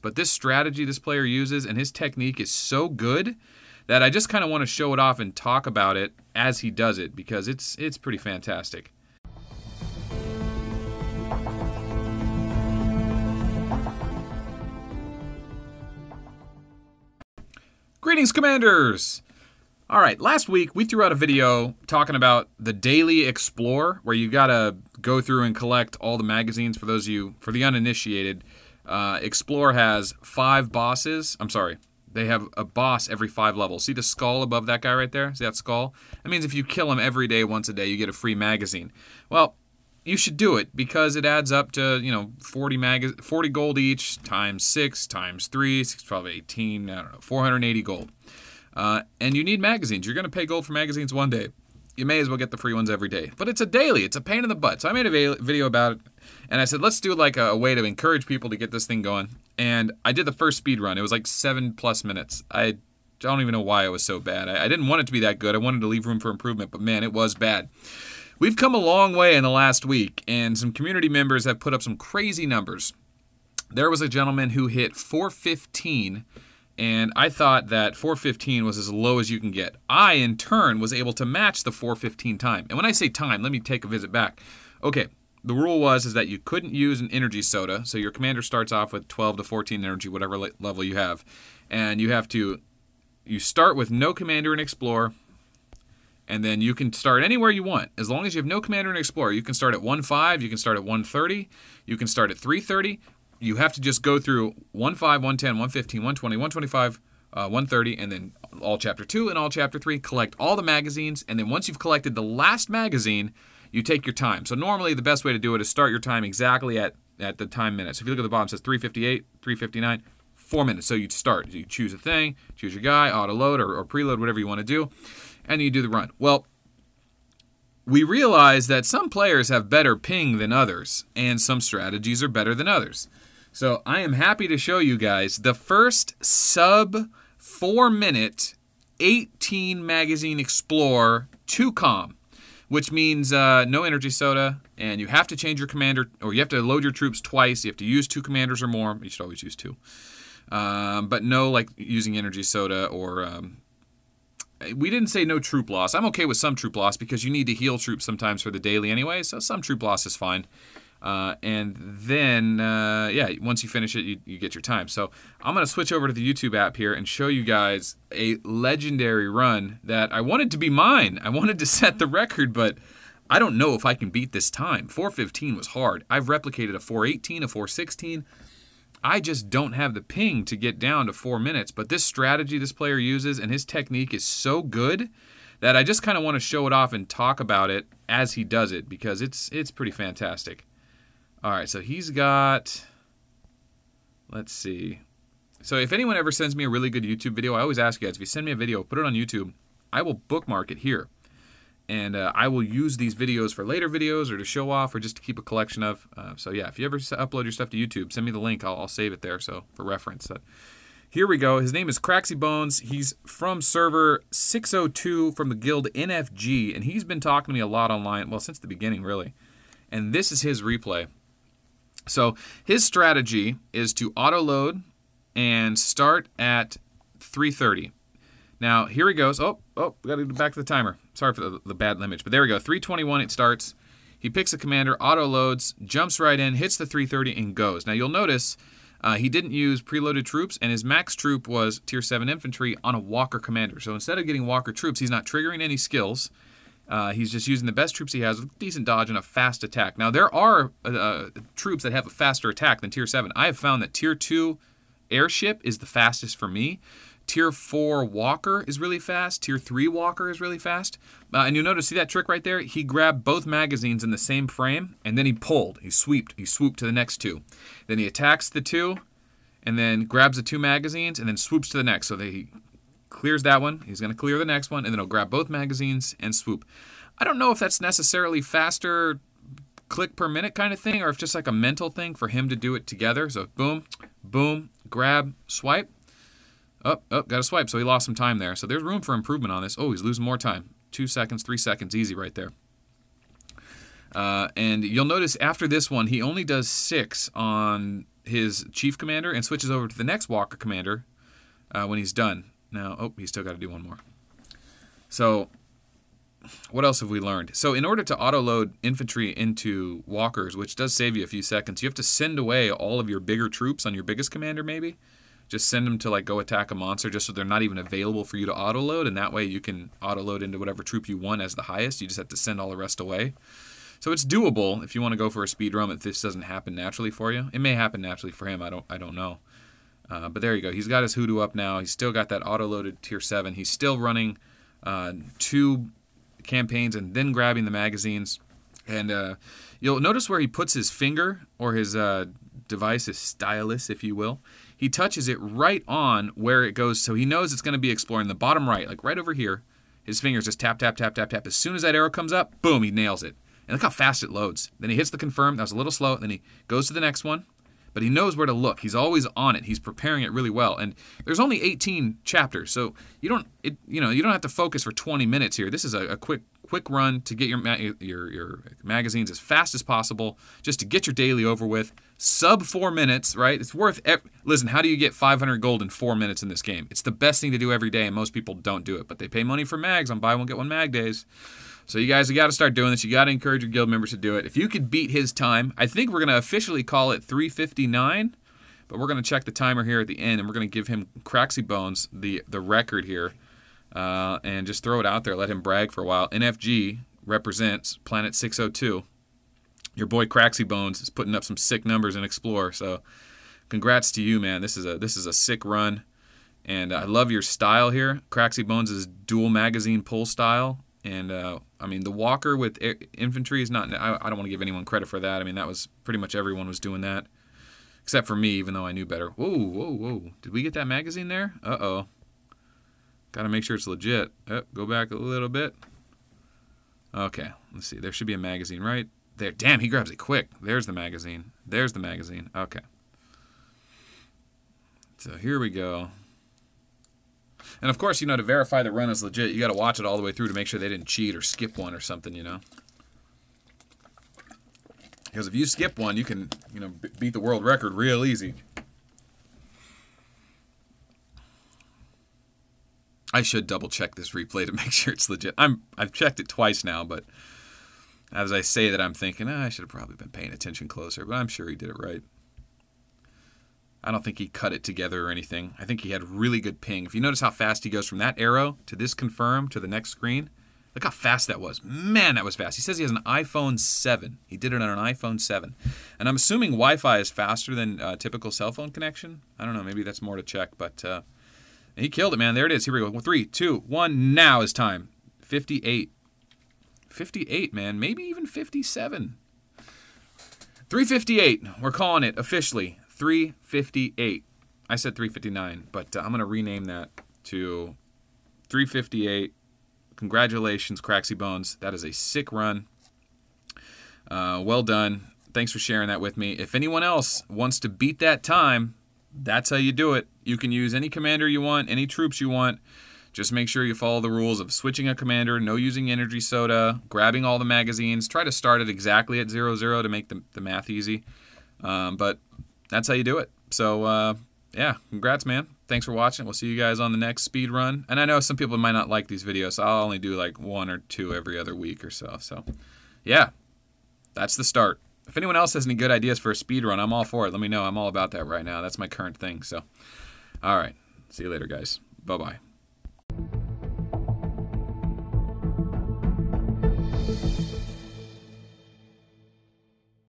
but this strategy this player uses and his technique is so good that I just kind of want to show it off and talk about it as he does it, because it's pretty fantastic. Greetings, Commanders! Alright, last week we threw out a video talking about the Daily Explore, where you gotta go through and collect all the magazines. For those of you, for the uninitiated, Explore has 5 bosses. I'm sorry, they have a boss every 5 levels. See the skull above that guy right there? See that skull? That means if you kill him every day, once a day, you get a free magazine. Well, you should do it because it adds up to, you know, 40 gold each, times 6, times 3, 6, 12, 18, I don't know, 480 gold. And you need magazines. You're going to pay gold for magazines one day. You may as well get the free ones every day. But it's a daily. It's a pain in the butt. So I made a video about it, and I said, let's do like a way to encourage people to get this thing going. And I did the first speed run. It was like 7+ minutes. I don't even know why it was so bad. I didn't want it to be that good. I wanted to leave room for improvement, but man, it was bad. We've come a long way in the last week, and some community members have put up some crazy numbers. There was a gentleman who hit 415, and I thought that 415 was as low as you can get. I, in turn, was able to match the 415 time. And when I say time, let me take a visit back. Okay, the rule was that you couldn't use an energy soda, so your commander starts off with 12 to 14 energy, whatever level you have. And you start with no commander and explore, and then you can start anywhere you want. As long as you have no commander and explorer, you can start at 1.5, you can start at 130, you can start at 330. You have to just go through 1.5, 110, 115, 120, 125, 130, and then all Chapter 2 and all Chapter 3. Collect all the magazines, and then once you've collected the last magazine, you take your time. So normally the best way to do it is start your time exactly at the time minutes. So if you look at the bottom, it says 358, 359, 4 minutes. So you start. You choose a thing, choose your guy, auto-load or preload, whatever you want to do, and you do the run. Well, we realize that some players have better ping than others, and some strategies are better than others. So I am happy to show you guys the first sub 4-minute 18 magazine explore 2-com, which means no energy soda, and you have to change your commander, or you have to load your troops twice. You have to use 2 commanders or more. You should always use 2. But no, like, using energy soda or... we didn't say no troop loss. I'm okay with some troop loss because you need to heal troops sometimes for the daily anyway, so some troop loss is fine. And then, yeah, once you finish it, you get your time. So I'm going to switch over to the YouTube app here and show you guys a legendary run that I wanted to be mine. I wanted to set the record, but I don't know if I can beat this time. 415 was hard. I've replicated a 418, a 416. I just don't have the ping to get down to 4 minutes. But this strategy this player uses and his technique is so good that I just kind of want to show it off and talk about it as he does it, because it's pretty fantastic. All right, so he's got, let's see. So if anyone ever sends me a really good YouTube video, I always ask you guys, if you send me a video, put it on YouTube, I will bookmark it here. And I will use these videos for later videos or to show off or just to keep a collection of. So yeah, if you ever upload your stuff to YouTube, send me the link. I'll save it there so for reference. Here we go. His name is Craxy Bones. He's from server 602 from the guild NFG, and he's been talking to me a lot online, well, since the beginning, really. And this is his replay. So his strategy is to auto-load and start at 330. Now, here he goes. Oh, we got to go back to the timer. Sorry for the bad image, but there we go. 321 it starts. He picks a commander, auto-loads, jumps right in, hits the 330, and goes. Now, you'll notice he didn't use preloaded troops, and his max troop was tier 7 infantry on a walker commander. So instead of getting walker troops, he's not triggering any skills. He's just using the best troops he has with decent dodge and a fast attack. Now, there are troops that have a faster attack than tier 7. I have found that tier 2 airship is the fastest for me. Tier 4 walker is really fast. Tier 3 walker is really fast. And you'll notice, see that trick right there? He grabbed both magazines in the same frame, and then he pulled. He swooped to the next 2. Then he attacks the 2, and then grabs the 2 magazines, and then swoops to the next. So he clears that one. He's going to clear the next one, and then he'll grab both magazines and swoop. I don't know if that's necessarily faster click per minute kind of thing, or if just like a mental thing for him to do it together. So boom, boom, grab, swipe. Oh, got a swipe, so he lost some time there. So there's room for improvement on this. Oh, he's losing more time. 2 seconds, 3 seconds, easy right there. And you'll notice after this one, he only does 6 on his chief commander and switches over to the next walker commander when he's done. Now, oh, he's still got to do one more. So, what else have we learned? So, in order to auto-load infantry into walkers, which does save you a few seconds, you have to send away all of your bigger troops on your biggest commander, maybe. Just send them to, like, go attack a monster just so they're not even available for you to auto-load, and that way you can auto-load into whatever troop you want as the highest. You just have to send all the rest away. So it's doable if you want to go for a speed run if this doesn't happen naturally for you. It may happen naturally for him. I don't know. But there you go. He's got his hoodoo up now. He's still got that auto-loaded tier 7. He's still running 2 campaigns and then grabbing the magazines. And you'll notice where he puts his finger or his device, his stylus, if you will. He touches it right on where it goes, so he knows it's going to be exploring the bottom right, like right over here. His fingers just tap, tap, tap, tap, tap. As soon as that arrow comes up, boom, he nails it. And look how fast it loads. Then he hits the confirm. That was a little slow. Then he goes to the next one. But he knows where to look. He's always on it. He's preparing it really well. And there's only 18 chapters, so you don't have to focus for 20 minutes here. This is a quick run to get your magazines as fast as possible, just to get your daily over with. Sub 4 minutes, right? It's worth. Listen, how do you get 500 gold in 4 minutes in this game? It's the best thing to do every day, and most people don't do it. But they pay money for mags on buy one get one mag days. So you guys, you got to start doing this. You got to encourage your guild members to do it. If you could beat his time, I think we're going to officially call it 3:59, but we're going to check the timer here at the end, and we're going to give him Craxy Bones the record here, and just throw it out there. Let him brag for a while. NFG represents Planet 602. Your boy Craxy Bones is putting up some sick numbers in Explore. So congrats to you, man. This is a sick run, and I love your style here. Craxy Bones' dual magazine pull style. And, I mean, the walker with infantry is not... I don't want to give anyone credit for that. I mean, that was... Pretty much everyone was doing that. Except for me, even though I knew better. Whoa, whoa, whoa. Did we get that magazine there? Uh-oh. Got to make sure it's legit. Oh, go back a little bit. Okay, let's see. There should be a magazine right there. Damn, he grabs it quick. There's the magazine. There's the magazine. Okay. So here we go. And of course, to verify the run is legit, you got to watch it all the way through to make sure they didn't cheat or skip one or something, Because if you skip one, you can, beat the world record real easy. I should double check this replay to make sure it's legit. I've checked it twice now, but as I say that, I'm thinking, I should have probably been paying attention closer, but I'm sure he did it right. I don't think he cut it together or anything. I think he had really good ping. If you notice how fast he goes from that arrow to this confirm to the next screen, look how fast that was. Man, that was fast. He says he has an iPhone 7. He did it on an iPhone 7. And I'm assuming Wi-Fi is faster than typical cell phone connection. I don't know. Maybe that's more to check. But he killed it, man. There it is. Here we go. 3, 2, 1. Now is time. 58. 58, man. Maybe even 57. 358. We're calling it officially. 358. I said 359, but I'm going to rename that to 358. Congratulations, Craxy Bones. That is a sick run. Well done. Thanks for sharing that with me. If anyone else wants to beat that time, that's how you do it. You can use any commander you want, any troops you want. Just make sure you follow the rules of switching a commander, no using energy soda, grabbing all the magazines. Try to start it exactly at 0-0 to make the math easy. But that's how you do it. So, yeah, congrats, man. Thanks for watching. We'll see you guys on the next speed run. And I know some people might not like these videos, so I'll only do like 1 or 2 every other week or so. So, yeah, that's the start. If anyone else has any good ideas for a speed run, I'm all for it. Let me know. I'm all about that right now. That's my current thing. So, all right. See you later, guys. Bye-bye.